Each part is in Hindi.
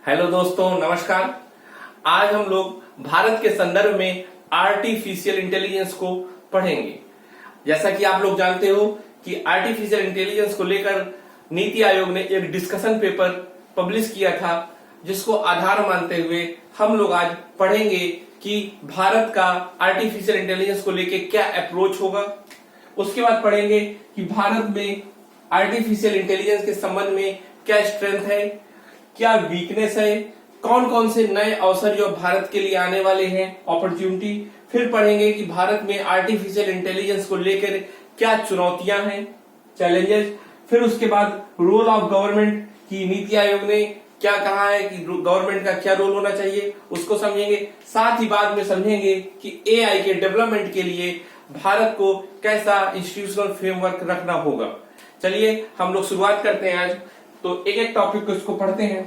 हेलो दोस्तों, नमस्कार। आज हम लोग भारत के संदर्भ में आर्टिफिशियल इंटेलिजेंस को पढ़ेंगे। जैसा कि आप लोग जानते हो कि आर्टिफिशियल इंटेलिजेंस को लेकर नीति आयोग ने एक डिस्कशन पेपर पब्लिश किया था, जिसको आधार मानते हुए हम लोग आज पढ़ेंगे कि भारत का आर्टिफिशियल इंटेलिजेंस को लेकर क्या अप्रोच होगा। उसके बाद पढ़ेंगे कि भारत में आर्टिफिशियल इंटेलिजेंस के संबंध में क्या स्ट्रेंथ है, क्या वीकनेस है, कौन कौन से नए अवसर जो भारत के लिए आने वाले हैं, अपॉर्चुनिटी। फिर पढ़ेंगे कि भारत में आर्टिफिशियल इंटेलिजेंस को लेकर क्या चुनौतियां हैं, चैलेंजेस। फिर उसके बाद रोल ऑफ गवर्नमेंट की नीति आयोग ने क्या कहा है कि गवर्नमेंट का क्या रोल होना चाहिए, उसको समझेंगे। साथ ही बाद में समझेंगे कि एआई के डेवलपमेंट के लिए भारत को कैसा इंस्टीट्यूशनल फ्रेमवर्क रखना होगा। चलिए हम लोग शुरुआत करते हैं आज। तो एक एक टॉपिक को इसको पढ़ते हैं।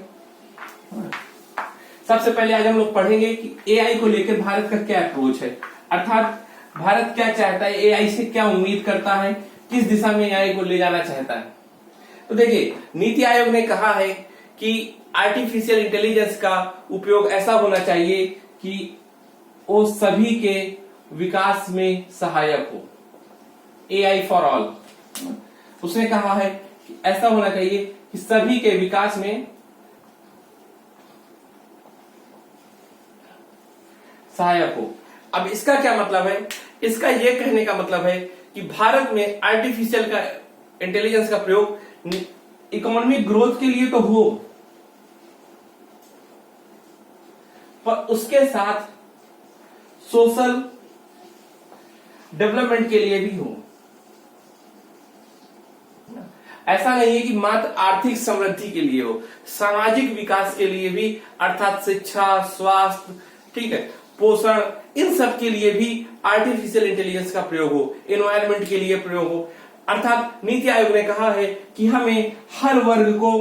सबसे पहले आज हम लोग पढ़ेंगे कि एआई को लेकर भारत का क्या अप्रोच है, अर्थात भारत क्या चाहता है, एआई से क्या उम्मीद करता है, किस दिशा में एआई को ले जाना चाहता है। तो देखिए, नीति आयोग ने कहा है कि आर्टिफिशियल इंटेलिजेंस का उपयोग ऐसा होना चाहिए कि वो सभी के विकास में सहायक हो, एआई फॉर ऑल। उसने कहा है कि ऐसा होना चाहिए कि सभी के विकास में सहायक हो। अब इसका क्या मतलब है? इसका यह कहने का मतलब है कि भारत में आर्टिफिशियल का इंटेलिजेंस का प्रयोग इकोनॉमिक ग्रोथ के लिए तो हो, पर उसके साथ सोशल डेवलपमेंट के लिए भी हो। ऐसा नहीं है कि मात्र आर्थिक समृद्धि के लिए हो, सामाजिक विकास के लिए भी, अर्थात शिक्षा, स्वास्थ्य, ठीक है, पोषण, इन सब के लिए भी आर्टिफिशियल इंटेलिजेंस का प्रयोग हो, एनवायरनमेंट के लिए प्रयोग हो। अर्थात नीति आयोग ने कहा है कि हमें हर वर्ग को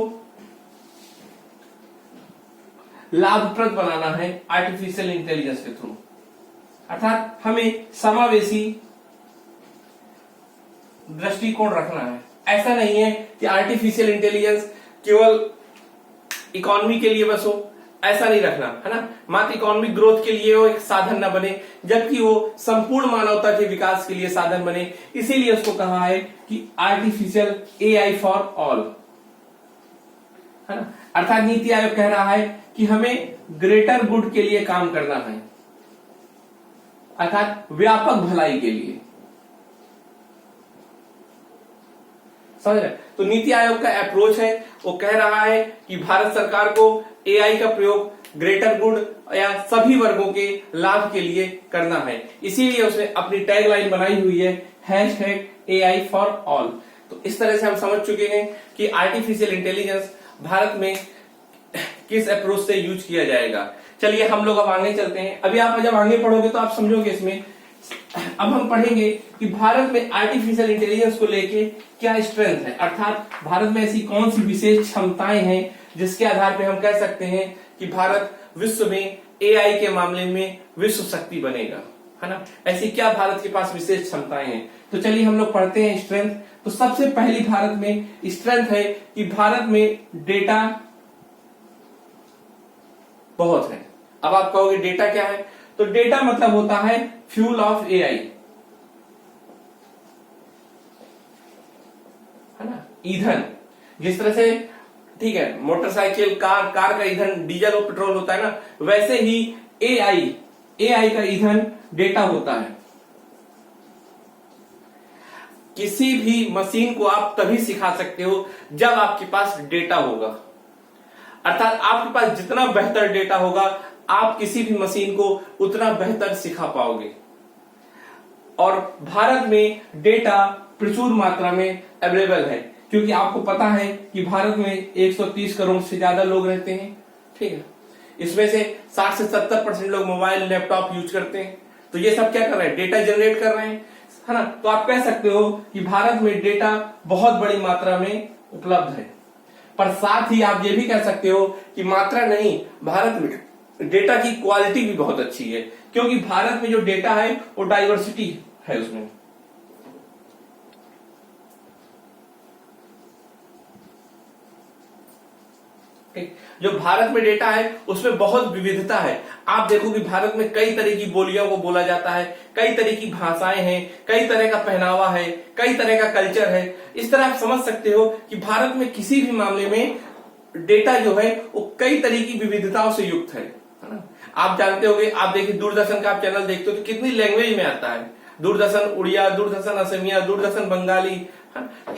लाभप्रद बनाना है आर्टिफिशियल इंटेलिजेंस के थ्रू। अर्थात हमें समावेशी दृष्टिकोण रखना है। ऐसा नहीं है कि आर्टिफिशियल इंटेलिजेंस केवल इकोनॉमी के लिए बस हो, ऐसा नहीं रखना है ना। मात्र इकोनॉमिक ग्रोथ के लिए वो एक साधन न बने, जबकि वो संपूर्ण मानवता के विकास के लिए साधन बने। इसीलिए उसको कहा है कि आर्टिफिशियल एआई फॉर ऑल, है ना। अर्थात नीति आयोग कह रहा है कि हमें ग्रेटर गुड के लिए काम करना है, अर्थात व्यापक भलाई के लिए। समझ रहे? तो नीति आयोग का अप्रोच है, वो कह रहा है कि भारत सरकार को एआई का प्रयोग ग्रेटर गुड या सभी वर्गों के लाभ के लिए करना है। इसीलिए उसने अपनी टैगलाइन बनाई हुई है, #AI for all। तो इस तरह से हम समझ चुके हैं कि आर्टिफिशियल इंटेलिजेंस भारत में किस अप्रोच से यूज किया जाएगा। चलिए हम लोग अब आगे चलते हैं। अभी आप जब आगे पढ़ोगे तो आप समझोगे इसमें। अब हम पढ़ेंगे कि भारत में आर्टिफिशियल इंटेलिजेंस को लेके क्या स्ट्रेंथ है, अर्थात भारत में ऐसी कौन सी विशेष क्षमताएं हैं जिसके आधार पे हम कह सकते हैं कि भारत विश्व में एआई के मामले में विश्व शक्ति बनेगा, है ना। ऐसी क्या भारत के पास विशेष क्षमताएं हैं। तो चलिए हम लोग पढ़ते हैं स्ट्रेंथ। तो सबसे पहली भारत में स्ट्रेंथ है कि भारत में डेटा बहुत है। अब आप कहोगे डेटा क्या है? तो डेटा मतलब होता है फ्यूल ऑफ एआई, है ना, ईंधन। जिस तरह से, ठीक है, मोटरसाइकिल, कार का ईंधन डीजल और पेट्रोल होता है ना, वैसे ही एआई का ईंधन डेटा होता है। किसी भी मशीन को आप तभी सिखा सकते हो जब आपके पास डेटा होगा। अर्थात आपके पास जितना बेहतर डेटा होगा, आप किसी भी मशीन को उतना बेहतर सिखा पाओगे। और भारत में डेटा प्रचुर मात्रा में अवेलेबल है, क्योंकि आपको पता है कि भारत में 130 करोड़ से ज्यादा लोग रहते हैं, ठीक है। इसमें से 60 से 70% लोग मोबाइल, लैपटॉप यूज करते हैं। तो ये सब क्या कर रहे हैं? डेटा जनरेट कर रहे हैं, है ना। तो आप कह सकते हो कि भारत में डेटा बहुत बड़ी मात्रा में उपलब्ध है। पर साथ ही आप ये भी कह सकते हो कि मात्रा नहीं, भारत में डेटा की क्वालिटी भी बहुत अच्छी है, क्योंकि भारत में जो डेटा है वो डाइवर्सिटी है उसमें। ठीक। जो भारत में डेटा है उसमें बहुत विविधता है। आप देखो कि भारत में कई तरह की बोलियों को बोला जाता है, कई तरह की भाषाएं हैं, कई तरह का पहनावा है, कई तरह का कल्चर है। इस तरह आप समझ सकते हो कि भारत में किसी भी मामले में डेटा जो है वो कई तरह की विविधताओं से युक्त है ना। आप जानते होंगे, आप देखिए दूरदर्शन का आप चैनल देखते हो तो कितनी लैंग्वेज में आता है, दूरदर्शन उड़िया, दूरदर्शन असमिया, दूरदर्शन बंगाली।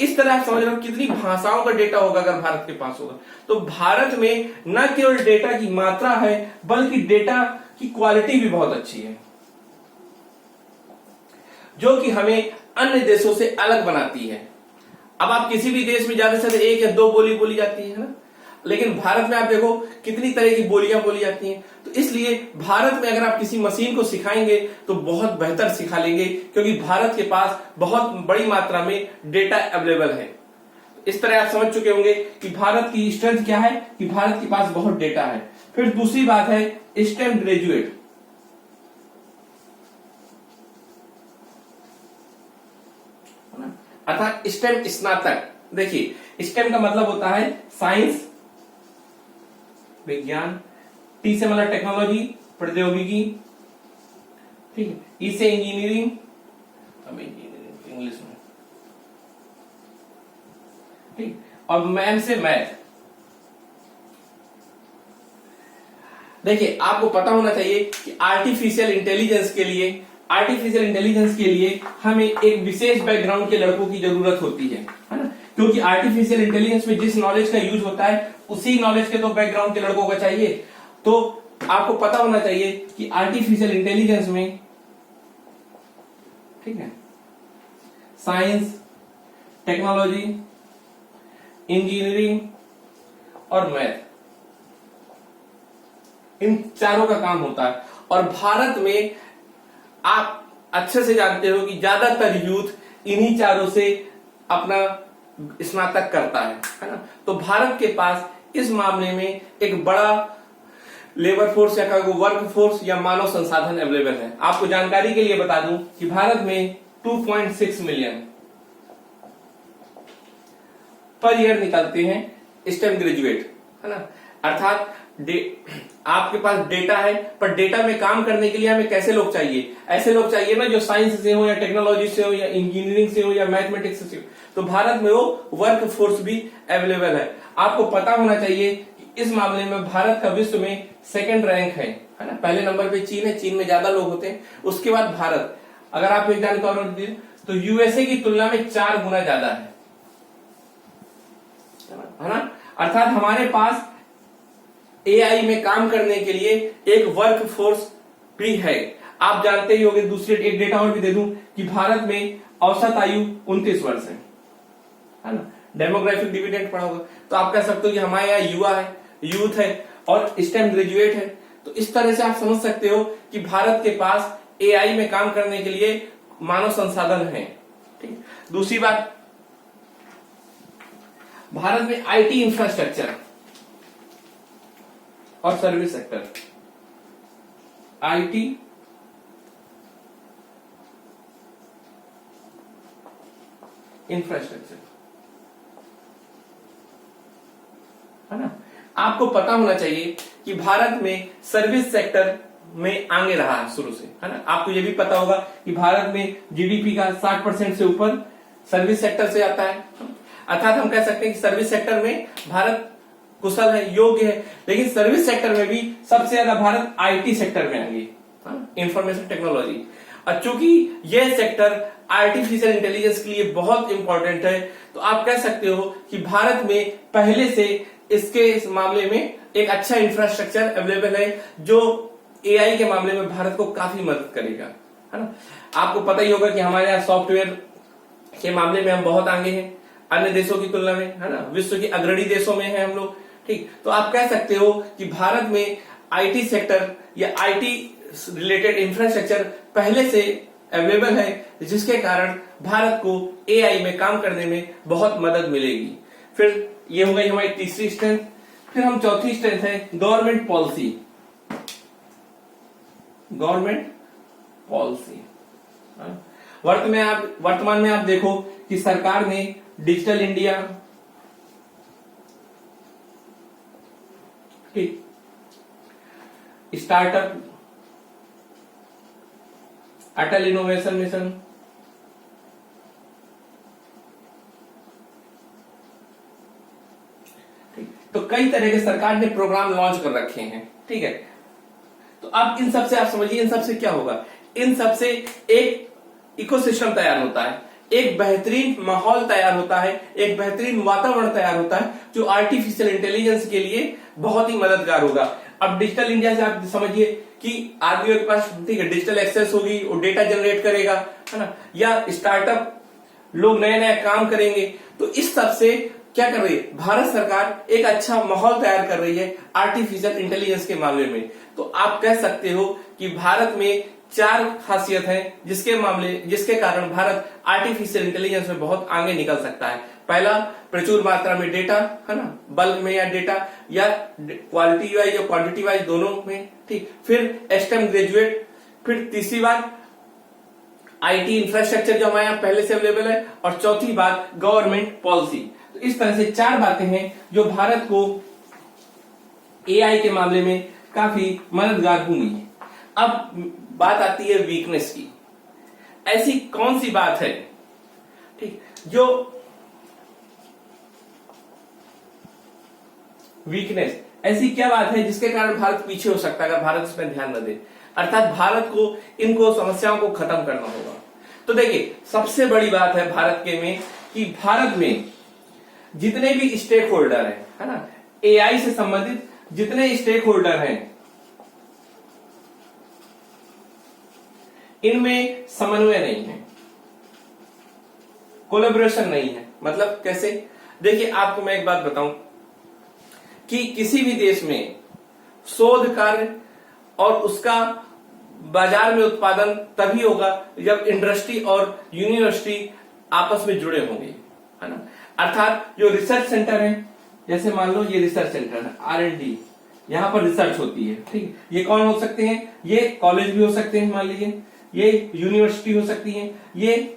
इस तरह आप समझ रहे हो कितनी भाषाओं का डेटा होगा अगर भारत के पास होगा। तो भारत में न केवल डेटा की मात्रा है बल्कि डेटा की क्वालिटी भी बहुत अच्छी है, जो कि हमें अन्य देशों से अलग बनाती है। अब आप किसी भी देश में ज्यादा से ज्यादा एक या दो बोली बोली जाती है ना, लेकिन भारत में आप देखो कितनी तरह की बोलियां बोली जाती हैं। तो इसलिए भारत में अगर आप किसी मशीन को सिखाएंगे तो बहुत बेहतर सिखा लेंगे, क्योंकि भारत के पास बहुत बड़ी मात्रा में डेटा अवेलेबल है। इस तरह आप समझ चुके होंगे कि भारत की स्ट्रेंथ क्या है, कि भारत के पास बहुत डेटा है। फिर दूसरी बात है स्टेम ग्रेजुएट। अर्थात स्टेम स्नातक। देखिए स्टेम का मतलब होता है साइंस, विज्ञान, टी से मतलब टेक्नोलॉजी, प्रौद्योगिकी, ठीक है, ई से इंजीनियरिंग, अब इंजीनियरिंग इंग्लिश में, ठीक, और मैम से मैथ। देखिए आपको पता होना चाहिए कि आर्टिफिशियल इंटेलिजेंस के लिए हमें एक विशेष बैकग्राउंड के लड़कों की जरूरत होती है ना, क्योंकि आर्टिफिशियल इंटेलिजेंस में जिस नॉलेज का यूज होता है उसी नॉलेज के तो बैकग्राउंड के लड़कों का चाहिए। तो आपको पता होना चाहिए कि आर्टिफिशियल इंटेलिजेंस में, ठीक है, साइंस, टेक्नोलॉजी, इंजीनियरिंग और मैथ, इन चारों का काम होता है। और भारत में आप अच्छे से जानते हो कि ज्यादातर यूथ इन्हीं चारों से अपना स्नातक करता है ना। तो भारत के पास इस मामले में एक बड़ा लेबर फोर्स या वर्क फोर्स या मानव संसाधन अवेलेबल है। आपको जानकारी के लिए बता दूं कि भारत में 2.6 मिलियन पर ईयर निकलते हैं स्टेम ग्रेजुएट, है ना। अर्थात आपके पास डेटा है, पर डेटा में काम करने के लिए हमें कैसे लोग चाहिए, ऐसे लोग चाहिए ना जो साइंस से हो या टेक्नोलॉजी से हो या इंजीनियरिंग से हो या मैथमेटिक्स से हो। तो भारत में वो वर्क फोर्स भी अवेलेबल है। आपको पता होना चाहिए कि इस मामले में भारत का विश्व में सेकंड रैंक है ना। पहले नंबर पे चीन है, चीन में ज्यादा लोग होते हैं, उसके बाद भारत। अगर आप एक जानकारी दें तो यूएसए की तुलना में 4 गुना ज्यादा है ना। अर्थात हमारे पास एआई में काम करने के लिए एक वर्क फोर्स भी है। आप जानते ही होंगे, दूसरे एक डेटा और भी दे दूं कि भारत में औसत आयु 29 वर्ष है ना। डेमोग्राफिक डिविडेंड पढ़ा होगा, तो आप कह सकते हो कि हमारे यहाँ युवा है, यूथ है और स्टेम ग्रेजुएट है। तो इस तरह से आप समझ सकते हो कि भारत के पास एआई में काम करने के लिए मानव संसाधन है। ठीक। दूसरी बात, भारत में आईटी इंफ्रास्ट्रक्चर और सर्विस सेक्टर, आईटी इंफ्रास्ट्रक्चर, है ना। आपको पता होना चाहिए कि भारत में सर्विस सेक्टर में आगे रहा है शुरू से, है ना। आपको यह भी पता होगा कि भारत में जीडीपी का 60% से ऊपर सर्विस सेक्टर से आता है। अर्थात हम कह सकते हैं कि सर्विस सेक्टर में भारत कुशल है, योग्य है। लेकिन सर्विस सेक्टर में भी सबसे ज्यादा भारत आईटी सेक्टर में आएंगे, इंफॉर्मेशन टेक्नोलॉजी। और चूंकि यह सेक्टर आर्टिफिशियल इंटेलिजेंस के लिए बहुत इंपॉर्टेंट है, तो आप कह सकते हो कि भारत में पहले से इसके इस मामले में एक अच्छा इंफ्रास्ट्रक्चर अवेलेबल है, जो एआई के मामले में भारत को काफी मदद करेगा, है ना। आपको पता ही होगा कि हमारे यहाँ सॉफ्टवेयर के मामले में हम बहुत आगे हैं अन्य देशों की तुलना में, है ना। विश्व के अग्रणी देशों में हैं हम लोग। ठीक, तो आप कह सकते हो कि भारत में आईटी सेक्टर या आईटी रिलेटेड इंफ्रास्ट्रक्चर पहले से अवेलेबल है, जिसके कारण भारत को एआई में काम करने में बहुत मदद मिलेगी। फिर ये हो गई हमारी तीसरी स्ट्रेंथ। फिर हम चौथी स्ट्रेंथ है गवर्नमेंट पॉलिसी। गवर्नमेंट पॉलिसी, वर्तमान में आप देखो कि सरकार ने डिजिटल इंडिया, ठीक, स्टार्टअप, अटल इनोवेशन मिशन, तो कई तरह के सरकार ने प्रोग्राम लॉन्च कर रखे हैं। ठीक है, तो अब इन सबसे आप समझिए, इन सबसे क्या होगा, इन सबसे एक इकोसिस्टम तैयार होता है, एक बेहतरीन माहौल तैयार होता है, एक बेहतरीन वातावरण तैयार होता है जो आर्टिफिशियल इंटेलिजेंस के लिए बहुत ही मददगार होगा। अब डिजिटल इंडिया से आप समझिए कि आदमियों के पास, ठीक है, डिजिटल एक्सेस होगी, वो डेटा जनरेट करेगा, है ना, या स्टार्टअप, लोग नए नए काम करेंगे। तो इस सब से क्या कर रही है भारत सरकार, एक अच्छा माहौल तैयार कर रही है आर्टिफिशियल इंटेलिजेंस के मामले में। तो आप कह सकते हो कि भारत में 4 खासियत है जिसके कारण भारत आर्टिफिशियल इंटेलिजेंस में बहुत आगे निकल सकता है। पहला, प्रचुर मात्रा में डेटा, है ना, बल्क में, या डेटा या क्वालिटी वाइज या क्वांटिटी वाइज दोनों में। ठीक, फिर एस्टेम ग्रेजुएट, फिर तीसरी बात आईटी इंफ्रास्ट्रक्चर जो हमारे यहाँ पहले से अवेलेबल है, और चौथी बात गवर्नमेंट पॉलिसी। तो इस तरह से 4 बातें हैं जो भारत को एआई के मामले में काफी मददगार होंगी। अब बात आती है वीकनेस की। ऐसी कौन सी बात है, ठीक, जो वीकनेस, ऐसी क्या बात है जिसके कारण भारत पीछे हो सकता है अगर भारत इसमें ध्यान न दे, अर्थात भारत को इनको समस्याओं को खत्म करना होगा। तो देखिए, सबसे बड़ी बात है भारत के में कि भारत में जितने भी स्टेक होल्डर है ना, एआई से संबंधित जितने स्टेक होल्डर हैं, इनमें समन्वय नहीं है, कोलैबोरेशन नहीं है। मतलब कैसे? देखिए, आपको मैं एक बात बताऊं कि किसी भी देश में शोध कार्य और उसका बाजार में उत्पादन तभी होगा जब इंडस्ट्री और यूनिवर्सिटी आपस में जुड़े होंगे, है ना। अर्थात जो रिसर्च सेंटर है, जैसे मान लो ये रिसर्च सेंटर है, R&D, यहां पर रिसर्च होती है। ठीक, ये कौन हो सकते हैं? ये कॉलेज भी हो सकते हैं, मान लीजिए, ये यूनिवर्सिटी हो सकती है, ये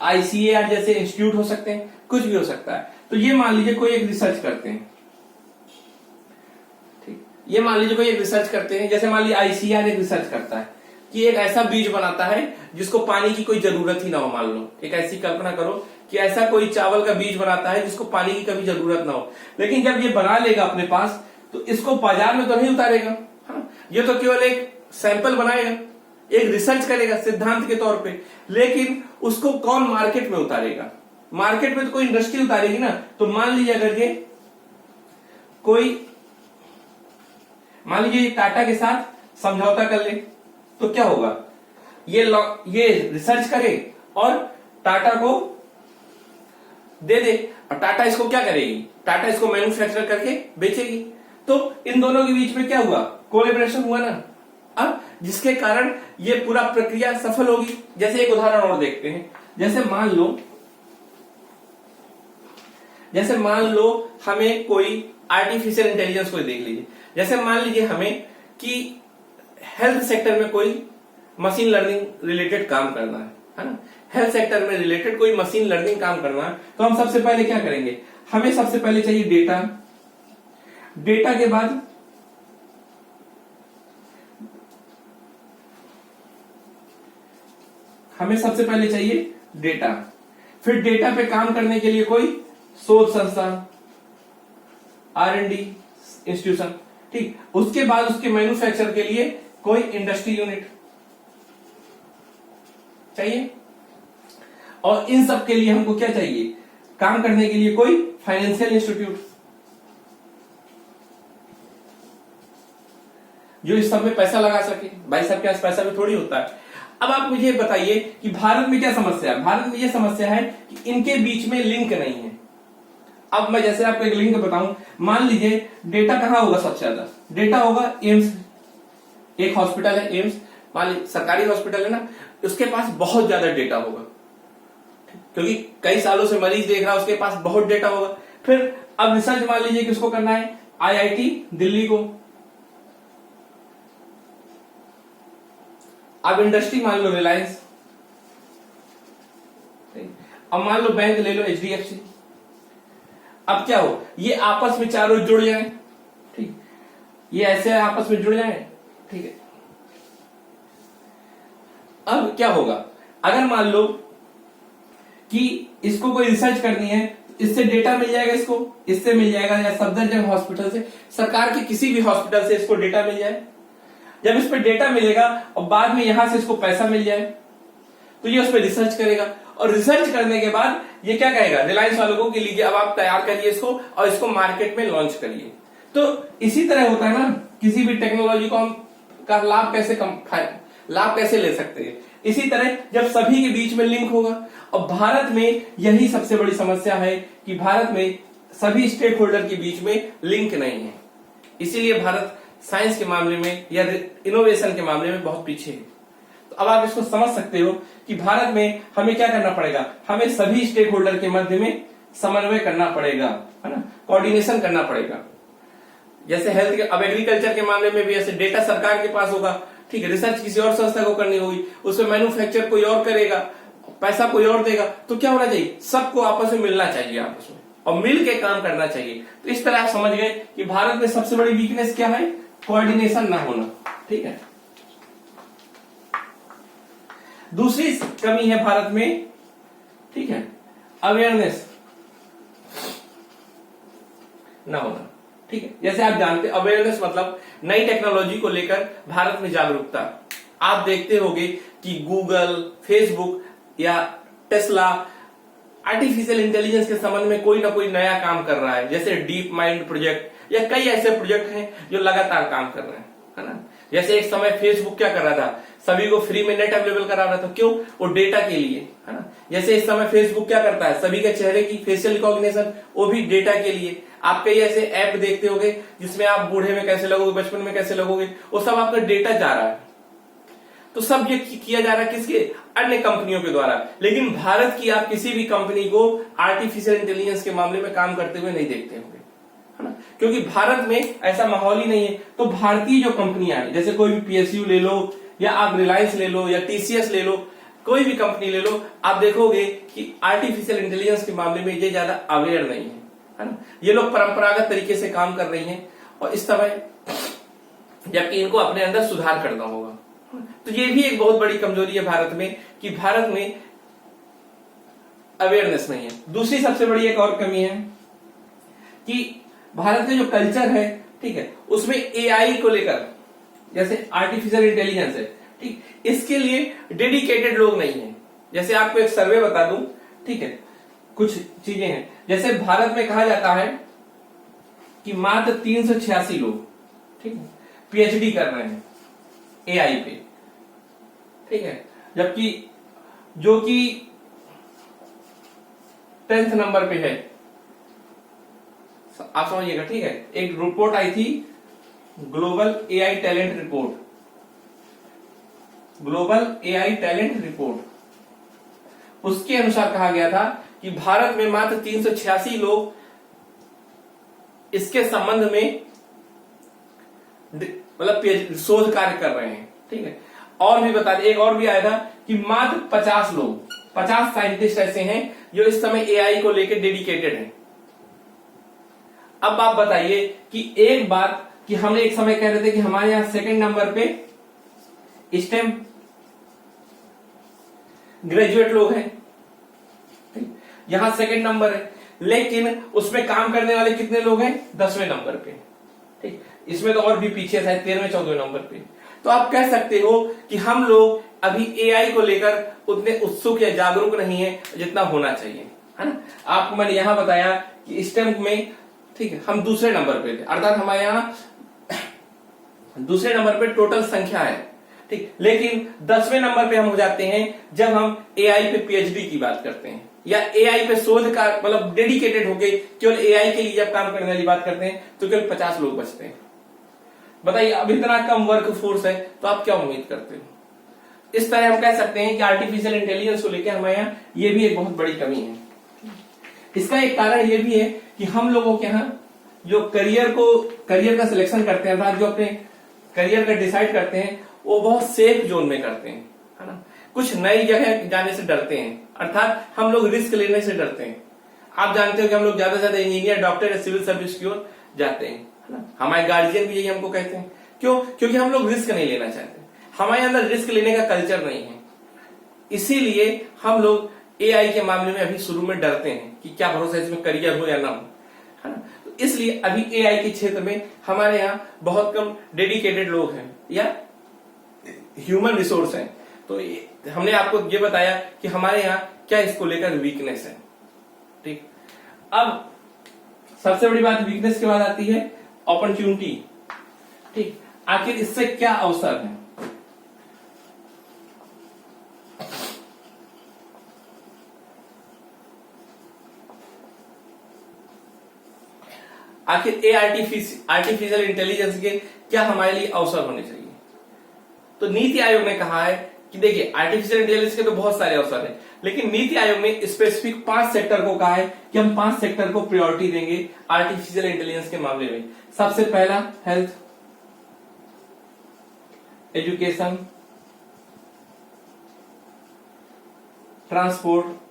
ICAR जैसे इंस्टीट्यूट हो सकते हैं, कुछ भी हो सकता है। तो ये मान लीजिए कोई एक रिसर्च करते हैं, ठीक, ये मान लीजिए कोई एक रिसर्च करते हैं, जैसे मान लीजिए ICAR एक रिसर्च करता है कि एक ऐसा बीज बनाता है जिसको पानी की कोई जरूरत ही ना हो। मान लो, एक ऐसी कल्पना करो कि ऐसा कोई चावल का बीज बनाता है जिसको पानी की कभी जरूरत ना हो, लेकिन जब ये बना लेगा अपने पास तो इसको बाजार में तो नहीं उतारेगा, हाँ? ये तो केवल एक सैंपल बनाएगा, एक रिसर्च करेगा सिद्धांत के तौर पे, लेकिन उसको कौन मार्केट में उतारेगा? मार्केट में तो कोई इंडस्ट्री उतारेगी ना। तो मान लीजिए अगर ये कोई, मान लीजिए टाटा के साथ समझौता कर ले तो क्या होगा? ये रिसर्च करे और टाटा को दे दे, और टाटा इसको क्या करेगी? टाटा इसको मैन्युफैक्चर करके बेचेगी। तो इन दोनों के बीच में क्या हुआ? कोलैबोरेशन हुआ ना। अब जिसके कारण ये पूरा प्रक्रिया सफल होगी। जैसे एक उदाहरण और देखते हैं, जैसे मान लो हमें कोई आर्टिफिशियल इंटेलिजेंस को देख लीजिए। जैसे मान लीजिए हमें कि हेल्थ सेक्टर में कोई मशीन लर्निंग रिलेटेड काम करना है ना, हेल्थ सेक्टर में रिलेटेड कोई मशीन लर्निंग काम करना है, तो हम सबसे पहले क्या करेंगे? हमें सबसे पहले चाहिए डेटा, डेटा के बाद हमें सबसे पहले चाहिए डेटा, फिर डेटा पे काम करने के लिए कोई शोध संस्थान, R&D इंस्टीट्यूशन, ठीक, उसके बाद उसके मैन्युफैक्चर के लिए कोई इंडस्ट्री यूनिट चाहिए, और इन सब के लिए हमको क्या चाहिए? काम करने के लिए कोई फाइनेंशियल इंस्टीट्यूट जो इस सब में पैसा लगा सके। भाई साहब के पास पैसा भी थोड़ी होता है। अब आप मुझे बताइए कि भारत में क्या समस्या है? भारत में यह समस्या है कि इनके बीच में लिंक नहीं है। अब मैं जैसे आपको एक लिंक बताऊं, मान लीजिए डेटा कहां होगा? सबसे ज्यादा डेटा होगा एम्स, एक हॉस्पिटल है एम्स, मान लीजिए सरकारी हॉस्पिटल है ना, उसके पास बहुत ज्यादा डेटा होगा क्योंकि कई सालों से मरीज देख रहा है, उसके पास बहुत डेटा होगा। फिर अब रिसर्च मान लीजिए किसको करना है? IIT दिल्ली को। अब इंडस्ट्री मान लो रिलायंस, अब मान लो बैंक ले लो HDFC। अब क्या हो? ये आपस में चारों जुड़ जाए, ठीक, ये ऐसे आपस में जुड़ जाए, ठीक है। अब क्या होगा, अगर मान लो कि इसको कोई रिसर्च करनी है, इससे डेटा मिल जाएगा, इससे मिल जाएगा, या सफदरजंग हॉस्पिटल से, सरकार के किसी भी हॉस्पिटल से इसको डेटा मिल जाए। जब इस पर डेटा मिलेगा और बाद में यहां से इसको पैसा मिल जाए, तो ये उस पर रिसर्च करेगा, और रिसर्च करने के बाद ये क्या कहेगा रिलायंस वालों को कि लीजिए अब आप तैयार करिए इसको और इसको मार्केट में लॉन्च करिए। तो इसी तरह होता है ना, किसी भी टेक्नोलॉजी को हम का लाभ कैसे ले सकते हैं। इसी तरह जब सभी के बीच में लिंक होगा, और भारत में यही सबसे बड़ी समस्या है कि भारत में सभी स्टेक होल्डर के बीच में लिंक नहीं है। इसीलिए भारत साइंस के मामले में या इनोवेशन के मामले में बहुत पीछे है। तो अब आप इसको समझ सकते हो कि भारत में हमें क्या करना पड़ेगा, हमें सभी स्टेक होल्डर के मध्य में समन्वय करना पड़ेगा, है ना, कोऑर्डिनेशन करना पड़ेगा। जैसे हेल्थ के, अब एग्रीकल्चर के मामले में भी ऐसे डेटा सरकार के पास होगा, ठीक है, रिसर्च किसी और संस्था को करनी होगी, उसमें मैन्युफैक्चर कोई और करेगा, पैसा कोई और देगा, तो क्या होना चाहिए, सबको आपस में मिलना चाहिए, आपस में और मिल के काम करना चाहिए। तो इस तरह आप समझ गए कि भारत में सबसे बड़ी वीकनेस क्या है, कोऑर्डिनेशन ना होना, ठीक है। दूसरी कमी है भारत में, ठीक है, अवेयरनेस ना होना, ठीक है। जैसे आप जानते हैं अवेयरनेस मतलब नई टेक्नोलॉजी को लेकर भारत में जागरूकता। आप देखते होंगे कि गूगल, फेसबुक या टेस्ला आर्टिफिशियल इंटेलिजेंस के संबंध में कोई ना कोई नया काम कर रहा है, जैसे डीप माइंड प्रोजेक्ट या कई ऐसे प्रोजेक्ट हैं जो लगातार काम कर रहे हैं, है ना। जैसे एक समय फेसबुक क्या कर रहा था, सभी को फ्री में नेट अवेलेबल करा रहा था, क्यों, वो डेटा के लिए, है ना। जैसे इस समय फेसबुक क्या करता है, सभी के चेहरे की फेशियल रिकॉग्निशन, वो भी डेटा के लिए। आप कई ऐसे ऐप देखते होंगे जिसमें आप बूढ़े में कैसे लगोगे, बचपन में कैसे लगोगे, वो सब आपका डेटा जा रहा है। तो सब ये किया जा रहा है किसके, अन्य कंपनियों के द्वारा। लेकिन भारत की आप किसी भी कंपनी को आर्टिफिशियल इंटेलिजेंस के मामले में काम करते हुए नहीं देखते होंगे, है ना, क्योंकि भारत में ऐसा माहौल ही नहीं है। तो भारतीय जो कंपनियां हैं, जैसे कोई भी पीएसयू ले लो, या आप रिलायंस ले लो, या टीसीएस ले लो, कोई भी कंपनी ले लो, आप देखोगे कि आर्टिफिशियल इंटेलिजेंस के मामले में ये ज्यादा अवेयर नहीं है ना। ये लोग परंपरागत तरीके से काम कर रही हैं, और इस समय जबकि इनको अपने अंदर सुधार करना होगा। तो ये भी एक बहुत बड़ी कमजोरी है भारत में, कि भारत में अवेयरनेस नहीं है। दूसरी सबसे बड़ी एक और कमी है कि भारत में जो कल्चर है, ठीक है, उसमें एआई को लेकर, जैसे आर्टिफिशियल इंटेलिजेंस है, ठीक, इसके लिए डेडिकेटेड लोग नहीं है। जैसे आपको एक सर्वे बता दूं, ठीक है, कुछ चीजें हैं। जैसे भारत में कहा जाता है कि मात्र 386 लोग, ठीक है, पीएचडी कर रहे हैं एआई पे, ठीक है, जबकि जो कि 10th नंबर पे है, आप समझिएगा, ठीक है। एक रिपोर्ट आई थी, global AI talent report, global AI talent report, उसके अनुसार कहा गया था कि भारत में मात्र 386 लोग इसके संबंध में मतलब शोध कार्य कर रहे हैं, ठीक है। और भी बता दें, एक और भी आया था कि मात्र 50 लोग, 50 साइंटिस्ट ऐसे हैं जो इस समय एआई को लेकर डेडिकेटेड हैं। अब आप बताइए कि एक बात कि हमने एक समय कह रहे थे कि हमारे यहां सेकंड नंबर पे स्टेम ग्रेजुएट लोग हैं, यहां सेकंड नंबर है, लेकिन उसमें काम करने वाले कितने लोग हैं, 10वें नंबर पे, ठीक। इसमें तो और भी पीछे है, 13वें 14वें नंबर पे। तो आप कह सकते हो कि हम लोग अभी एआई को लेकर उतने उत्सुक या जागरूक नहीं है जितना होना चाहिए, है ना। आपको मैंने यहां बताया कि स्टेम में, ठीक है, हम दूसरे नंबर पे थे, अर्थात हमारे यहां दूसरे नंबर पे टोटल संख्या है, ठीक। लेकिन 10वें नंबर पे हम हो जाते हैं जब हम एआई पे पीएचडी की बात करते हैं, या एआई पे शोध का मतलब डेडिकेटेड होके केवल एआई के लिए जब काम करने वाली बात करते हैं, तो केवल 50 लोग बचते हैं। बताइए, अब इतना कम वर्क फोर्स है तो आप क्या उम्मीद करते हो। इस तरह हम कह सकते हैं कि आर्टिफिशियल इंटेलिजेंस को लेकर हमारे यहाँ ये भी एक बहुत बड़ी कमी है। इसका एक कारण ये भी है कि हम लोगों के यहाँ जो करियर का सिलेक्शन करते हैं, जो अपने करियर का डिसाइड करते हैं, वो बहुत सेफ जोन में करते हैं, है ना। कुछ नई जगह जाने से डरते हैं, अर्थात हम लोग रिस्क लेने से डरते हैं। आप जानते हो कि हम लोग ज्यादा से ज्यादा इंजीनियर, डॉक्टर या सिविल सर्विस की ओर जाते हैं, है ना। हमारे गार्जियन भी यही हमको कहते हैं। क्यों? क्योंकि हम लोग रिस्क नहीं लेना चाहते, हमारे अंदर रिस्क लेने का कल्चर नहीं है। इसीलिए हम लोग एआई के मामले में अभी शुरू में डरते हैं कि क्या भरोसा इसमें करियर हो या ना हो, है ना। तो इसलिए अभी एआई के क्षेत्र में हमारे यहाँ बहुत कम डेडिकेटेड लोग हैं या ह्यूमन रिसोर्स हैं। तो हमने आपको ये बताया कि हमारे यहाँ क्या इसको लेकर वीकनेस है। ठीक, अब सबसे बड़ी बात वीकनेस के बाद आती है अपॉर्चुनिटी। ठीक, आखिर इससे क्या अवसर है? आखिर आर्टिफिशियल इंटेलिजेंस के क्या हमारे लिए अवसर होने चाहिए? तो नीति आयोग ने कहा है कि देखिए आर्टिफिशियल इंटेलिजेंस के तो बहुत सारे अवसर हैं, लेकिन नीति आयोग ने स्पेसिफिक 5 सेक्टर को कहा है कि हम 5 सेक्टर को प्रायोरिटी देंगे आर्टिफिशियल इंटेलिजेंस के मामले में। सबसे पहला health, education, transport,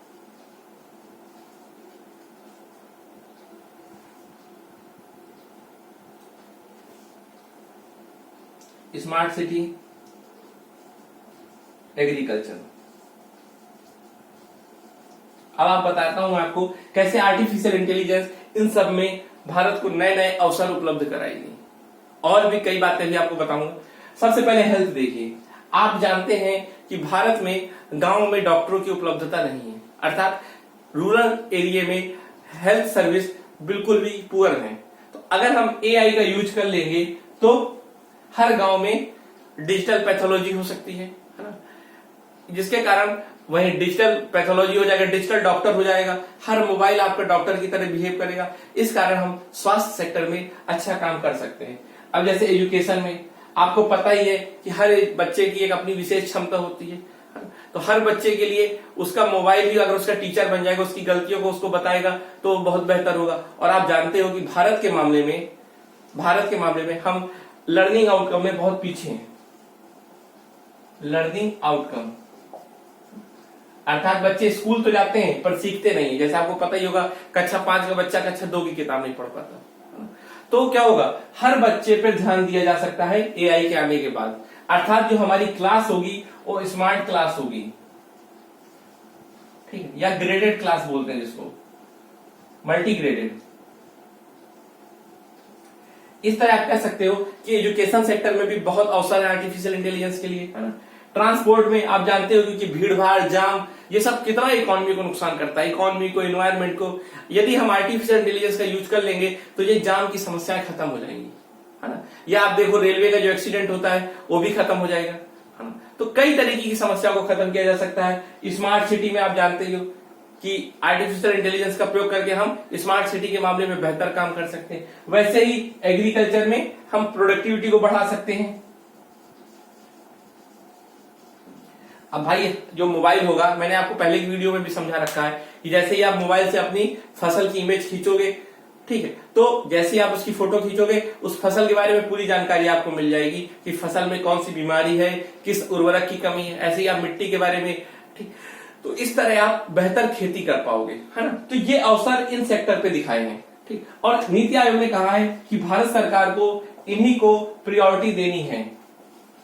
smart city, agriculture. अब आप बताता हूं आपको कैसे आर्टिफिशियल इंटेलिजेंस इन सब में भारत को नए नए अवसर उपलब्ध कराएगी, और भी कई बातें भी आपको बताऊंगा। सबसे पहले हेल्थ देखिए, आप जानते हैं कि भारत में गांव में डॉक्टरों की उपलब्धता नहीं है, अर्थात रूरल एरिया में हेल्थ सर्विस बिल्कुल भी पुअर है। तो अगर हम एआई का यूज कर लेंगे तो हर गांव में डिजिटल पैथोलॉजी हो सकती है ना, जिसके कारण वहीं डिजिटल पैथोलॉजी हो जाएगा, डिजिटल डॉक्टर हो जाएगा, हर मोबाइल आपका डॉक्टर की तरह बिहेव करेगा। इस कारण हम स्वास्थ्य सेक्टर में अच्छा काम कर सकते हैं। अब जैसे एजुकेशन में आपको पता ही है कि हर एक बच्चे की एक अपनी विशेष क्षमता होती है, तो हर बच्चे के लिए उसका मोबाइल भी अगर उसका टीचर बन जाएगा, उसकी गलतियों को उसको बताएगा तो बहुत बेहतर होगा। और आप जानते हो कि भारत के मामले में हम लर्निंग आउटकम में बहुत पीछे हैं। लर्निंग आउटकम अर्थात बच्चे स्कूल तो जाते हैं पर सीखते नहीं। जैसे आपको पता ही होगा कक्षा 5 का बच्चा कक्षा 2 की किताब नहीं पढ़ पाता, तो क्या होगा, हर बच्चे पे ध्यान दिया जा सकता है एआई के आने के बाद। अर्थात जो हमारी क्लास होगी वो स्मार्ट क्लास होगी, ठीक है, या ग्रेडेड क्लास बोलते हैं जिसको, मल्टी ग्रेडेड। इस तरह आप कह सकते हो कि एजुकेशन सेक्टर में भी बहुत अवसर है आर्टिफिशियल इंटेलिजेंस के लिए, है ना। ट्रांसपोर्ट में आप जानते हो कि भीड़ भाड़, जाम, ये सब कितना इकोनॉमी को नुकसान करता है, इकोनॉमी को, एनवायरमेंट को। यदि हम आर्टिफिशियल इंटेलिजेंस का यूज कर लेंगे तो ये जाम की समस्याएं खत्म हो जाएंगी, है ना। या आप देखो रेलवे का जो एक्सीडेंट होता है वो भी खत्म हो जाएगा, है ना। तो कई तरीके की समस्या को खत्म किया जा सकता है। स्मार्ट सिटी में आप जानते हो कि आर्टिफिशियल इंटेलिजेंस का प्रयोग करके हम स्मार्ट सिटी के मामले में बेहतर काम कर सकते हैं। वैसे ही एग्रीकल्चर में हम प्रोडक्टिविटी को बढ़ा सकते हैं। अब भाई जो मोबाइल होगा, मैंने आपको पहले की वीडियो में भी समझा रखा है कि जैसे ही आप मोबाइल से अपनी फसल की इमेज खींचोगे, ठीक है, तो जैसे ही आप उसकी फोटो खींचोगे उस फसल के बारे में पूरी जानकारी आपको मिल जाएगी कि फसल में कौन सी बीमारी है, किस उर्वरक की कमी है। ऐसे ही आप मिट्टी के बारे में, ठीक, तो इस तरह आप बेहतर खेती कर पाओगे, है ना। तो ये अवसर इन सेक्टर पे दिखाए हैं, ठीक। और नीति आयोग ने कहा है कि भारत सरकार को इन्हीं को प्रायोरिटी देनी है,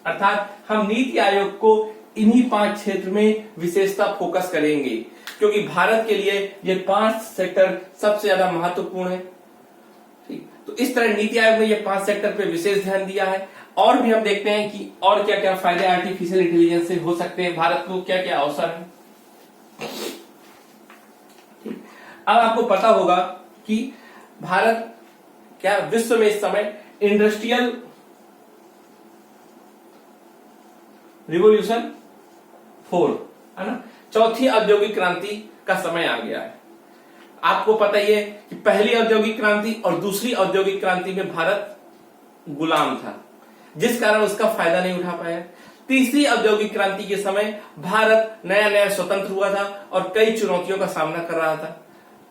अर्थात हम नीति आयोग को इन्हीं 5 क्षेत्र में विशेषता फोकस करेंगे, क्योंकि भारत के लिए ये 5 सेक्टर सबसे ज्यादा महत्वपूर्ण है, ठीक। तो इस तरह नीति आयोग ने ये 5 सेक्टर पे विशेष ध्यान दिया है। और भी हम देखते हैं कि और क्या क्या फायदे आर्टिफिशियल इंटेलिजेंस से हो सकते हैं, भारत को क्या क्या अवसर है। अब आपको पता होगा कि भारत क्या विश्व में इस समय इंडस्ट्रियल रिवॉल्यूशन 4, है ना, चौथी औद्योगिक क्रांति का समय आ गया है। आपको पता ही है कि पहली औद्योगिक क्रांति और दूसरी औद्योगिक क्रांति में भारत गुलाम था, जिस कारण उसका फायदा नहीं उठा पाया। तीसरी औद्योगिक क्रांति के समय भारत नया नया स्वतंत्र हुआ था और कई चुनौतियों का सामना कर रहा था,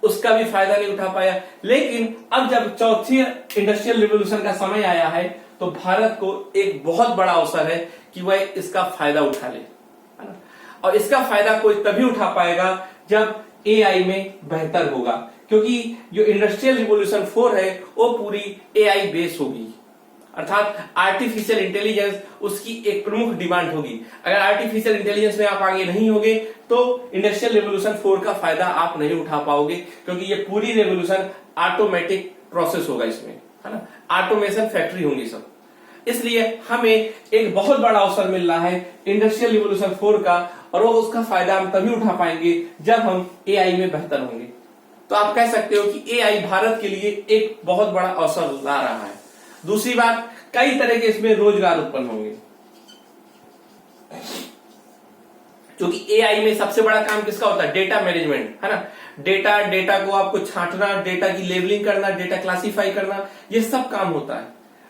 उसका भी फायदा नहीं उठा पाया। लेकिन अब जब चौथी इंडस्ट्रियल रिवॉल्यूशन का समय आया है तो भारत को एक बहुत बड़ा अवसर है कि वह इसका फायदा उठा ले, है ना। और इसका फायदा कोई तभी उठा पाएगा जब एआई में बेहतर होगा। क्योंकि जो इंडस्ट्रियल रिवॉल्यूशन 4 है वो पूरी एआई बेस होगी, अर्थात आर्टिफिशियल इंटेलिजेंस उसकी एक प्रमुख डिमांड होगी। अगर आर्टिफिशियल इंटेलिजेंस में आप आगे नहीं होगे तो इंडस्ट्रियल रिवॉल्यूशन 4 का फायदा आप नहीं उठा पाओगे, क्योंकि ये पूरी रेवोल्यूशन ऑटोमेटिक प्रोसेस होगा, इसमें है ना, ऑटोमेशन फैक्ट्री होंगी सब। इसलिए हमें एक बहुत बड़ा अवसर मिल रहा है इंडस्ट्रियल रिवॉल्यूशन 4 का, और वो उसका फायदा हम तभी उठा पाएंगे जब हम एआई में बेहतर होंगे। तो आप कह सकते हो कि एआई भारत के लिए एक बहुत बड़ा अवसर ला रहा है। दूसरी बात, कई तरह के इसमें रोजगार उत्पन्न होंगे, क्योंकि एआई में सबसे बड़ा काम किसका होता है? डेटा मैनेजमेंट, है ना। डेटा को आपको छांटना, डेटा की लेबलिंग करना, डेटा क्लासिफाई करना, ये सब काम होता है।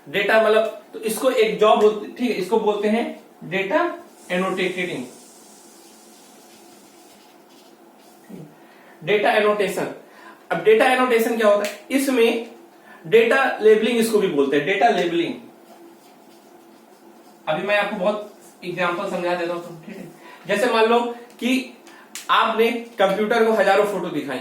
डेटा मतलब, तो इसको एक जॉब होती, ठीक है, इसको बोलते हैं डेटा एनोटेटिंग, डेटा एनोटेशन। अब डेटा एनोटेशन क्या होता है? इसमें डेटा लेबलिंग इसको भी बोलते हैं, डेटा लेबलिंग। अभी मैं आपको बहुत एग्जांपल समझा देता हूं, ठीक है। जैसे मान लो कि आपने कंप्यूटर को हजारों फोटो दिखाई,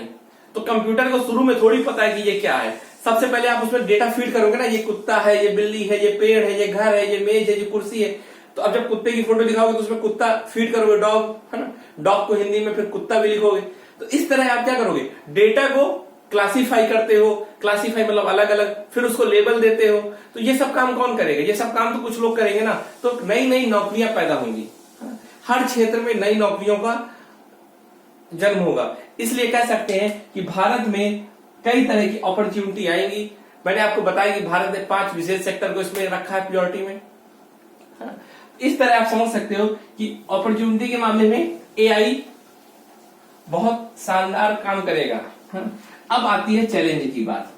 तो कंप्यूटर को शुरू में थोड़ी पता है कि ये क्या है। सबसे पहले आप उसमें डेटा फीड करोगे ना, ये कुत्ता है, ये बिल्ली है, ये पेड़ है, ये घर है, ये मेज है, ये कुर्सी है। तो अब जब कुत्ते की फोटो दिखाओगे तो उसमें कुत्ता फीड करोगे, डॉग, है ना, डॉग को हिंदी में फिर कुत्ता भी लिखोगे। तो इस तरह आप क्या करोगे? डेटा को क्लासिफाई करते हो, क्लासिफाई मतलब अलग अलग, फिर उसको लेबल देते हो। तो ये सब काम कौन करेगा? ये सब काम तो कुछ लोग करेंगे ना। तो नई नई नौकरियां पैदा होंगी, हर क्षेत्र में नई नौकरियों का जन्म होगा। इसलिए कह सकते हैं कि भारत में कई तरह की अपॉर्चुनिटी आएंगी। मैंने आपको बताया कि भारत ने 5 विशेष सेक्टर को इसमें रखा है प्रायोरिटी में, है ना। इस तरह आप समझ सकते हो कि अपॉर्चुनिटी के मामले में एआई बहुत शानदार काम करेगा, है ना। अब आती है चैलेंज की बात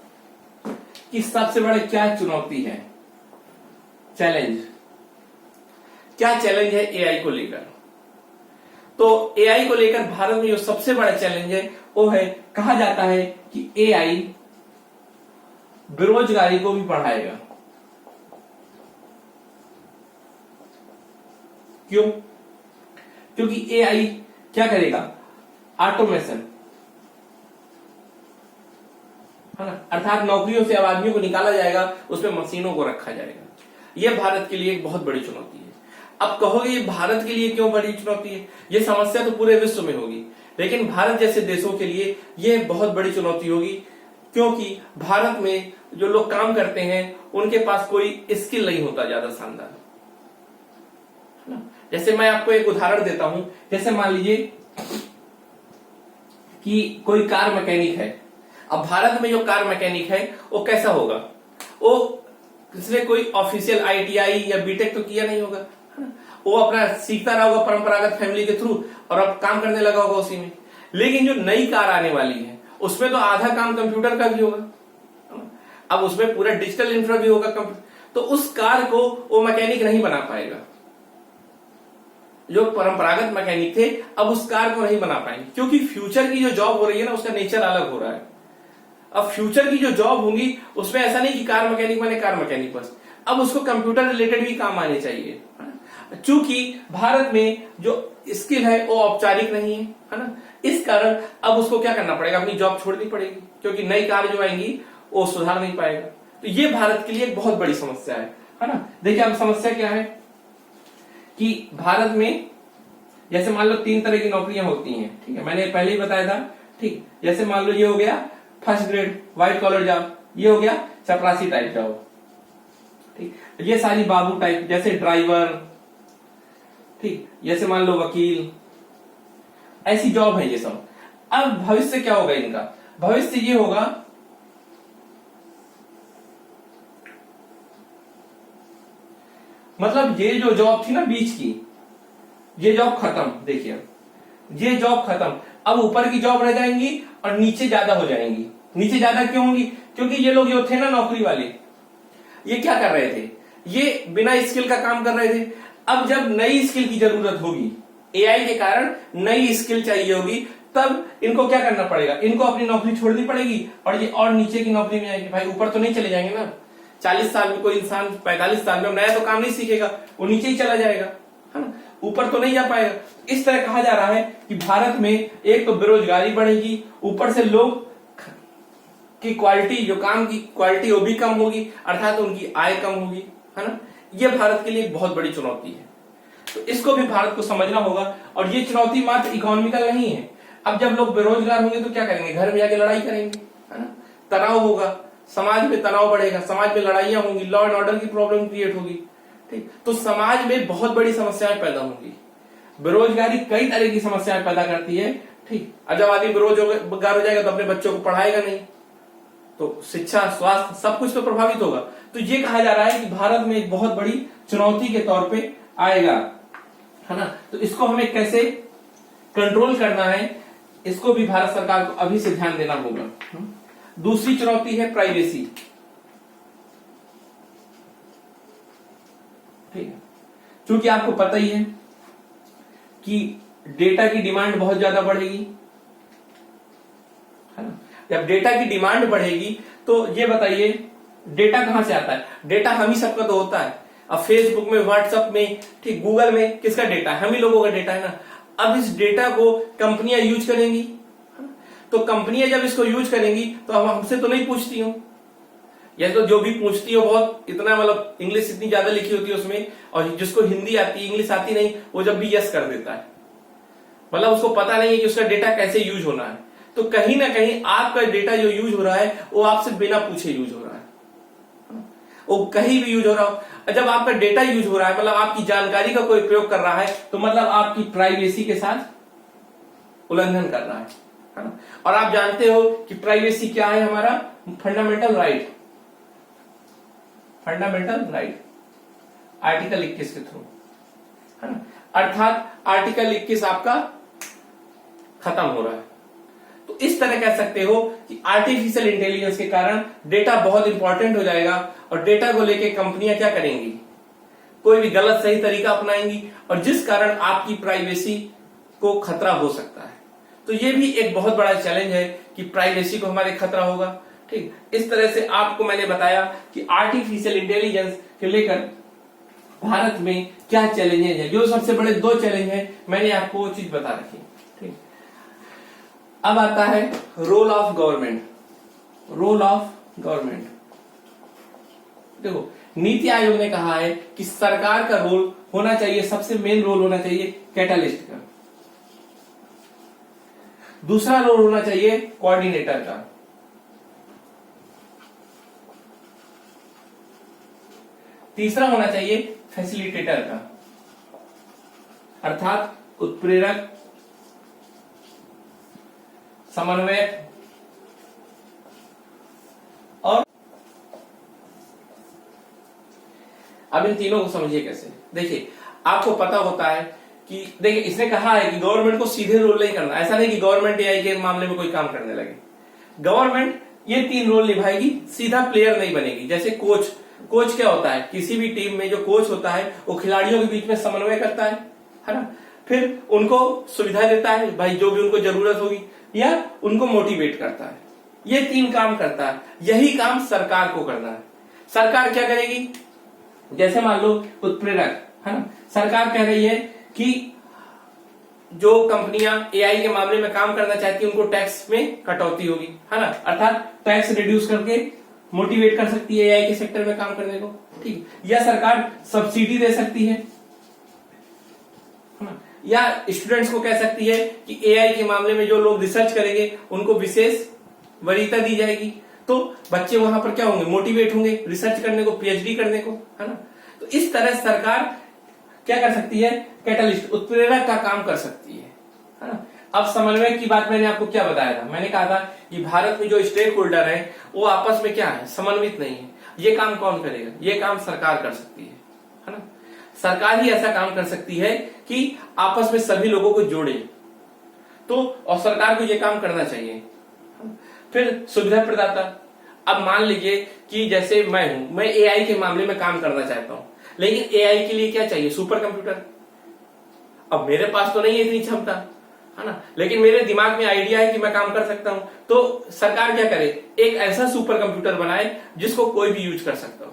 कि सबसे बड़ा क्या चुनौती है, चैलेंज क्या चैलेंज है एआई को लेकर। तो एआई को लेकर भारत में जो सबसे बड़ा चैलेंज है वो है, कहा जाता है कि एआई बेरोजगारी को भी बढ़ाएगा। क्यों? क्योंकि एआई क्या करेगा? ऑटोमेशन, है ना, अर्थात नौकरियों से अब आदमियों को निकाला जाएगा, उसमें मशीनों को रखा जाएगा। यह भारत के लिए एक बहुत बड़ी चुनौती है। अब कहोगे ये भारत के लिए क्यों बड़ी चुनौती है? ये समस्या तो पूरे विश्व में होगी, लेकिन भारत जैसे देशों के लिए यह बहुत बड़ी चुनौती होगी, क्योंकि भारत में जो लोग काम करते हैं उनके पास कोई स्किल नहीं होता ज्यादा शानदार, है ना। जैसे मैं आपको एक उदाहरण देता हूं, जैसे मान लीजिए कि कोई कार मैकेनिक है। अब भारत में जो कार मैकेनिक है वो कैसा होगा? वो किसने कोई ऑफिशियल आईटीआई या बीटेक तो किया नहीं होगा, है ना। वो अपना सीखता रहा होगा परंपरागत फैमिली के थ्रू, और अब काम करने लगा होगा उसी में। लेकिन जो नई कार आने वाली है उसमें तो आधा काम कंप्यूटर का भी होगा, अब उसमें पूरा डिजिटल इंफ्रा भी होगा। तो उस कार को वो मैकेनिक नहीं बना पाएगा। जो परंपरागत मैकेनिक थे अब उस कार को नहीं बना पाएंगे, क्योंकि फ्यूचर की जो जॉब हो रही है ना उसका नेचर अलग हो रहा है। अब फ्यूचर की जो जॉब होंगी उसमें ऐसा नहीं कि कार मैकेनिक माने कार मैकेनिक बस, अब उसको कंप्यूटर रिलेटेड भी काम आने चाहिए। चूंकि भारत में जो स्किल है वो औपचारिक नहीं है ना, इस कारण अब उसको क्या करना पड़ेगा? अपनी जॉब छोड़नी पड़ेगी, क्योंकि नई कार जो आएंगी वो सुधार नहीं पाएगा। तो ये भारत के लिए एक बहुत बड़ी समस्या है ना। देखिए अब समस्या क्या है कि भारत में जैसे मान लो 3 तरह की नौकरियां होती हैं, ठीक है, मैंने पहले ही बताया था, ठीक। जैसे मान लो ये हो गया first grade white collar job, ये हो गया चपरासी टाइप जॉब, ठीक। ये सारी बाबू टाइप, जैसे ड्राइवर, ठीक, जैसे मान लो वकील, ऐसी जॉब है ये सब। अब भविष्य क्या होगा इनका? भविष्य ये होगा मतलब ये जो जॉब थी ना बीच की, ये जॉब खत्म। देखिए ये जॉब खत्म, अब ऊपर की जॉब रह जाएंगी और नीचे ज्यादा हो जाएंगी। नीचे ज्यादा क्यों होंगी? क्योंकि ये लोग जो थे ना नौकरी वाले, ये क्या कर रहे थे? ये बिना स्किल का काम कर रहे थे। अब जब नई स्किल की जरूरत होगी, एआई के कारण नई स्किल चाहिए होगी, तब इनको क्या करना पड़ेगा? इनको अपनी नौकरी छोड़नी पड़ेगी और ये और नीचे की नौकरी में आएंगे। भाई ऊपर तो नहीं चले जाएंगे ना, 40 साल में कोई इंसान 45 साल में नया तो काम नहीं सीखेगा, वो नीचे ही चला जाएगा, है ना, ऊपर तो नहीं जा पाएगा। इस तरह कहा जा रहा है कि भारत में एक तो बेरोजगारी बढ़ेगी, ऊपर से लोग की क्वालिटी, जो काम की क्वालिटी वो भी कम होगी, अर्थात उनकी आय कम होगी, है ना। ये भारत के लिए एक बहुत बड़ी चुनौती है, तो इसको भी भारत को समझना होगा। और ये चुनौती मात्र इकोनॉमिकल नहीं है। अब जब लोग बेरोजगार होंगे तो क्या करेंगे, घर में जाके लड़ाई करेंगे, है ना, तनाव होगा, समाज में तनाव बढ़ेगा, समाज में लड़ाइयां होंगी, लॉ एंड ऑर्डर की प्रॉब्लम क्रिएट होगी, ठीक। तो समाज में बहुत बड़ी समस्याएं पैदा होंगी। बेरोजगारी कई तरह की समस्याएं पैदा करती है, ठीक। और जब आदमी बेरोजगार हो जाएगा तो अपने बच्चों को पढ़ाएगा नहीं, तो शिक्षा, स्वास्थ्य सब कुछ तो प्रभावित होगा। तो ये कहा जा रहा है कि भारत में एक बहुत बड़ी चुनौती के तौर पे आएगा, है ना। तो इसको हमें कैसे कंट्रोल करना है, इसको भी भारत सरकार को अभी से ध्यान देना होगा। दूसरी चुनौती है प्राइवेसी, ठीक है। क्योंकि आपको पता ही है कि डेटा की डिमांड बहुत ज्यादा बढ़ेगी, है ना। जब डेटा की डिमांड बढ़ेगी तो ये बताइए डेटा कहां से आता है, डेटा हम ही सबका तो होता है। अब फेसबुक में, व्हाट्सएप में, ठीक, गूगल में किसका डेटा है, हम ही लोगों का डेटा है ना। अब इस डेटा को कंपनियां यूज करेंगी, तो कंपनियां जब इसको यूज करेंगी तो हम हमसे तो नहीं पूछती हो, या तो जो भी पूछती हो बहुत इतना, मतलब इंग्लिश इतनी ज्यादा लिखी होती है उसमें, और जिसको हिंदी आती, इंग्लिश आती नहीं, वो जब भी यस कर देता है, मतलब उसको पता नहीं है कि उसका डेटा कैसे यूज होना है। तो कहीं ना कहीं आपका डेटा जो यूज हो रहा है वो आपसे बिना पूछे यूज हो रहा है, वो कहीं भी यूज हो रहा हो। जब आपका डेटा यूज हो रहा है, मतलब आपकी जानकारी का कोई प्रयोग कर रहा है, तो मतलब आपकी प्राइवेसी के साथ उल्लंघन कर रहा है ना। और आप जानते हो कि प्राइवेसी क्या है, हमारा fundamental right, fundamental right article 21 के थ्रू, है ना। अर्थात आर्टिकल 21 आपका खत्म हो रहा है। तो इस तरह कह सकते हो कि आर्टिफिशियल इंटेलिजेंस के कारण डेटा बहुत इंपॉर्टेंट हो जाएगा, और डेटा को लेके कंपनियां क्या करेंगी, कोई भी गलत सही तरीका अपनाएंगी, और जिस कारण आपकी प्राइवेसी को खतरा हो सकता है। तो ये भी एक बहुत बड़ा चैलेंज है कि प्राइवेसी को हमारे खतरा होगा, ठीक। इस तरह से आपको मैंने बताया कि आर्टिफिशियल इंटेलिजेंस के लेकर भारत में क्या चैलेंजेस है। जो सबसे बड़े 2 चैलेंज है मैंने आपको वो चीज बता रखी, ठीक। अब आता है role of government, role of government. देखो, नीति आयोग ने कहा है कि सरकार का रोल होना चाहिए, सबसे मेन रोल होना चाहिए कैटालिस्ट का, दूसरा रोल होना चाहिए कोऑर्डिनेटर का, तीसरा होना चाहिए फैसिलिटेटर का, अर्थात उत्प्रेरक, समन्वयक और अब इन तीनों को समझिए कैसे। देखिए, आपको पता होता है कि देखिए इसने कहा है कि गवर्नमेंट को सीधे रोल नहीं करना, ऐसा नहीं कि गवर्नमेंट एआई के मामले में कोई काम करने लगे। गवर्नमेंट ये 3 रोल निभाएगी, सीधा प्लेयर नहीं बनेगी। जैसे कोच, कोच क्या होता है, किसी भी टीम में जो कोच होता है वो खिलाड़ियों के बीच में समन्वय करता है ना, फिर उनको सुविधा देता है, भाई जो भी उनको जरूरत होगी, या उनको मोटिवेट करता है। ये 3 काम करता है। यही काम सरकार को करना है। सरकार क्या करेगी, जैसे मान लो उत्प्रेरक, है ना, सरकार कह रही है कि जो कंपनियां एआई के मामले में काम करना चाहती है उनको टैक्स में कटौती होगी, है ना, अर्थात टैक्स रिड्यूस करके मोटिवेट कर सकती है एआई के सेक्टर में काम करने को, ठीक। या सरकार सब्सिडी दे सकती है ना, या स्टूडेंट्स को कह सकती है कि एआई के मामले में जो लोग रिसर्च करेंगे उनको विशेष वरीयता दी जाएगी, तो बच्चे वहां पर क्या होंगे, मोटिवेट होंगे रिसर्च करने को, पीएचडी करने को, है ना। तो इस तरह सरकार क्या कर सकती है, कैटलिस्ट, उत्प्रेरक का काम कर सकती है ना। अब समन्वय की बात मैंने आपको क्या बताया था, मैंने कहा था कि भारत में जो स्टेक होल्डर है वो आपस में क्या है, समन्वित नहीं है। ये काम कौन करेगा, ये काम सरकार कर सकती है ना। सरकार ही ऐसा काम कर सकती है कि आपस में सभी लोगों को जोड़े, तो और सरकार को ये काम करना चाहिए। फिर सुविधा प्रदाता, अब मान लीजिए कि जैसे मैं हूं, मैं एआई के मामले में काम करना चाहता हूं, लेकिन एआई के लिए क्या चाहिए, सुपर कंप्यूटर। अब मेरे पास तो नहीं है इतनी क्षमता, है ना, लेकिन मेरे दिमाग में आइडिया है कि मैं काम कर सकता हूं, तो सरकार क्या करे, एक ऐसा सुपर कंप्यूटर बनाए जिसको कोई भी यूज कर सकता हो,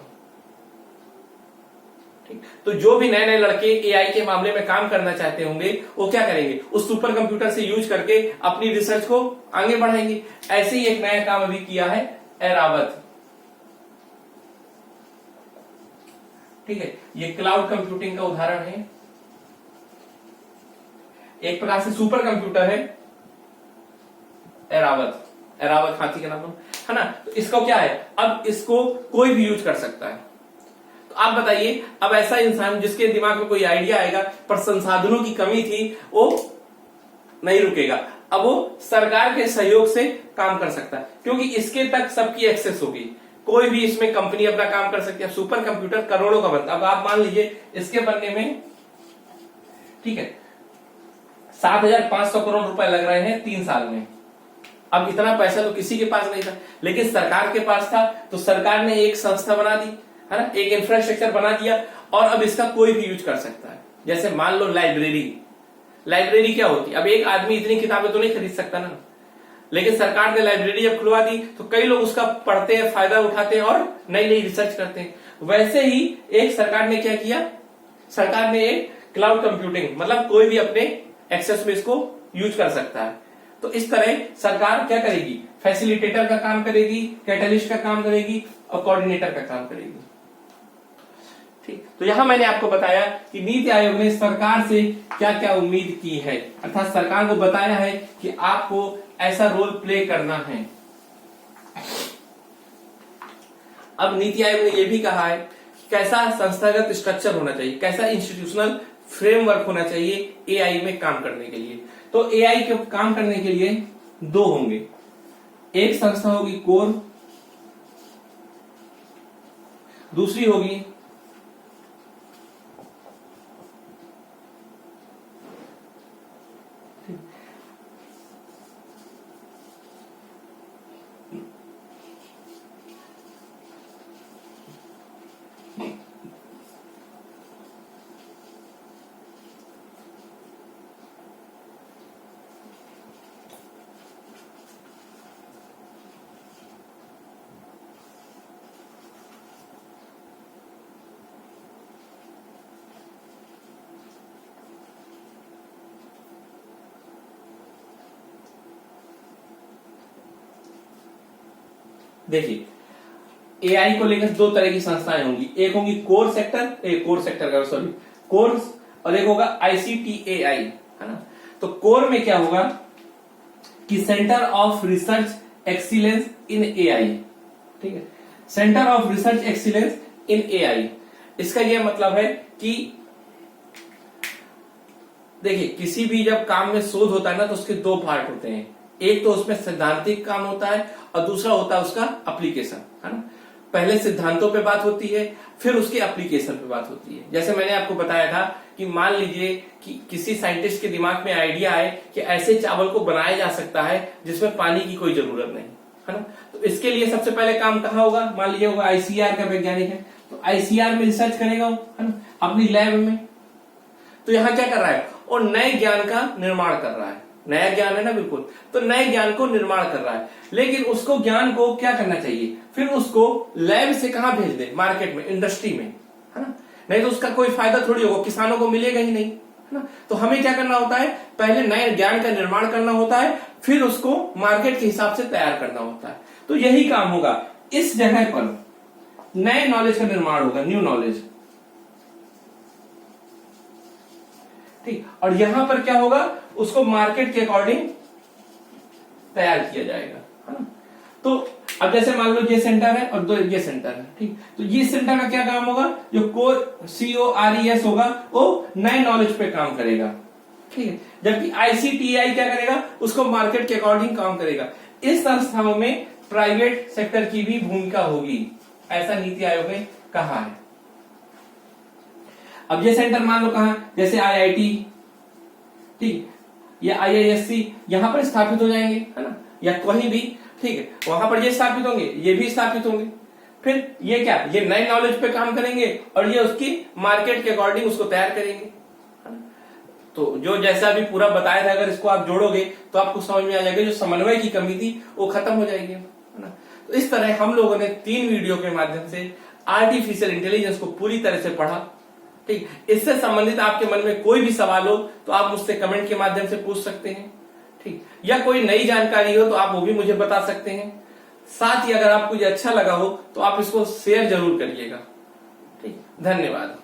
ठीक। तो जो भी नए नए लड़के एआई के मामले में काम करना चाहते होंगे वो क्या करेंगे, उस सुपर कंप्यूटर से यूज करके अपनी रिसर्च को आगे बढ़ाएंगे। ऐसे ही एक नया काम अभी किया है एरावत। ठीक है, ये क्लाउड कंप्यूटिंग का उदाहरण है। एक प्रकार से सुपर कंप्यूटर है एरावत। एरावत हाथी का नाम है ना। तो इसको क्या है, अब इसको कोई भी यूज कर सकता है। तो आप बताइए, अब ऐसा इंसान जिसके दिमाग में कोई आइडिया आएगा पर संसाधनों की कमी थी, वो नहीं रुकेगा, अब वो सरकार के सहयोग से काम कर सकता है, क्योंकि इसके तक सबकी एक्सेस होगी। कोई भी इसमें कंपनी अपना काम कर सकती है। सुपर कंप्यूटर करोड़ों का बनता है। अब आप मान लीजिए इसके बनने में, ठीक है, 7,500 करोड़ रुपए लग रहे हैं 3 साल में। अब इतना पैसा तो किसी के पास नहीं था, लेकिन सरकार के पास था, तो सरकार ने एक संस्था बना दी, है ना, एक इंफ्रास्ट्रक्चर बना दिया, और अब इसका कोई भी यूज कर सकता है। जैसे मान लो लाइब्रेरी। लाइब्रेरी क्या होती है, अब एक आदमी इतनी किताबें तो नहीं खरीद सकता ना, लेकिन सरकार ने लाइब्रेरी जब खुलवा दी तो कई लोग उसका पढ़ते हैं, फायदा उठाते हैं और नई नई रिसर्च करते हैं। वैसे ही एक सरकार ने क्या किया, सरकार ने एक क्लाउड कंप्यूटिंग, मतलब कोई भी अपने एक्सेस में इसको यूज कर सकता है। तो इस तरह सरकार क्या करेगी, फैसिलिटेटर का काम करेगी, कैटलिस्ट का काम करेगी और कोऑर्डिनेटर का काम करेगी। ठीक, तो यहां मैंने आपको बताया कि नीति आयोग ने सरकार से क्या क्या उम्मीद की है, अर्थात सरकार को बताया है कि आपको ऐसा रोल प्ले करना है। अब नीति आयोग ने यह भी कहा है कि कैसा संस्थागत स्ट्रक्चर होना चाहिए, कैसा इंस्टीट्यूशनल फ्रेमवर्क होना चाहिए एआई में काम करने के लिए। तो एआई के काम करने के लिए 2 होंगे। एक संस्था होगी कोर, दूसरी होगी देखिए एआई को लेकर 2 तरह की संस्थाएं होंगी। एक होंगी कोर सेक्टर का सॉरी कोर, और एक होगा आईसीटीएआई, है ना। तो कोर में क्या होगा कि centre of research excellence in AI. ठीक है, centre of research excellence in AI, इसका यह मतलब है कि देखिए किसी भी जब काम में शोध होता है ना, तो उसके 2 पार्ट होते हैं। एक तो उसमें सैद्धांतिक काम होता है और दूसरा होता है उसका एप्लीकेशन, है ना। पहले सिद्धांतों पे बात होती है, फिर उसके एप्लीकेशन पे बात होती है। जैसे मैंने आपको बताया था कि मान लीजिए कि किसी साइंटिस्ट के दिमाग में आइडिया आए कि ऐसे चावल को बनाया जा सकता है जिसमें पानी की कोई जरूरत नहीं, है ना। तो इसके लिए सबसे पहले काम कहाँ होगा, मान लीजिए होगा आईसीआर का वैज्ञानिक है, तो आईसीआर में रिसर्च करेगा, है ना, अपनी लैब में। तो यहाँ क्या कर रहा है, और नए ज्ञान का निर्माण कर रहा है। नया ज्ञान है ना, बिल्कुल, तो नए ज्ञान को निर्माण कर रहा है। लेकिन उसको ज्ञान को क्या करना चाहिए, फिर उसको लैब से कहां भेज दे, मार्केट में, इंडस्ट्री में, है ना। नहीं तो उसका कोई फायदा थोड़ी होगा, किसानों को मिलेगा ही नहीं, है ना। तो हमें क्या करना होता है, पहले नए ज्ञान का निर्माण करना होता है, फिर उसको मार्केट के हिसाब से तैयार करना होता है। तो यही काम होगा, इस जगह पर नए नॉलेज का निर्माण होगा, न्यू नॉलेज। ठीक, और यहां पर क्या होगा, उसको मार्केट के अकॉर्डिंग तैयार किया जाएगा, है ना। तो अब जैसे मान लो ये सेंटर है और 2 ये सेंटर है, ठीक। तो ये सेंटर का क्या काम होगा, जो कोर CORES होगा वो नए नॉलेज पे काम करेगा, ठीक है। जबकि ICTI क्या करेगा, उसको मार्केट के अकॉर्डिंग काम करेगा। इस संस्थाओं में प्राइवेट सेक्टर की भी भूमिका होगी, ऐसा नीति आयोग ने कहा है। अब ये सेंटर मान लो कहां, जैसे IIT, ठीक, या IISc यहां पर स्थापित हो जाएंगे, है ना, या कहीं भी, ठीक है, वहां पर ये स्थापित होंगे, ये भी स्थापित होंगे। फिर ये क्या, ये नए नॉलेज पे काम करेंगे और ये उसकी मार्केट के अकॉर्डिंग उसको तैयार करेंगे, है ना। तो जो जैसा भी पूरा बताया था, अगर इसको आप जोड़ोगे तो आपको समझ में आ जाएगा, जो समन्वय की कमी थी वो खत्म हो जाएगी, है ना। तो इस तरह हम लोगों ने 3 वीडियो के माध्यम से आर्टिफिशियल इंटेलिजेंस को पूरी तरह से पढ़ा, ठीक। इससे संबंधित आपके मन में कोई भी सवाल हो तो आप मुझसे कमेंट के माध्यम से पूछ सकते हैं, ठीक, या कोई नई जानकारी हो तो आप वो भी मुझे बता सकते हैं। साथ ही अगर आपको ये अच्छा लगा हो तो आप इसको शेयर जरूर करिएगा। ठीक, धन्यवाद।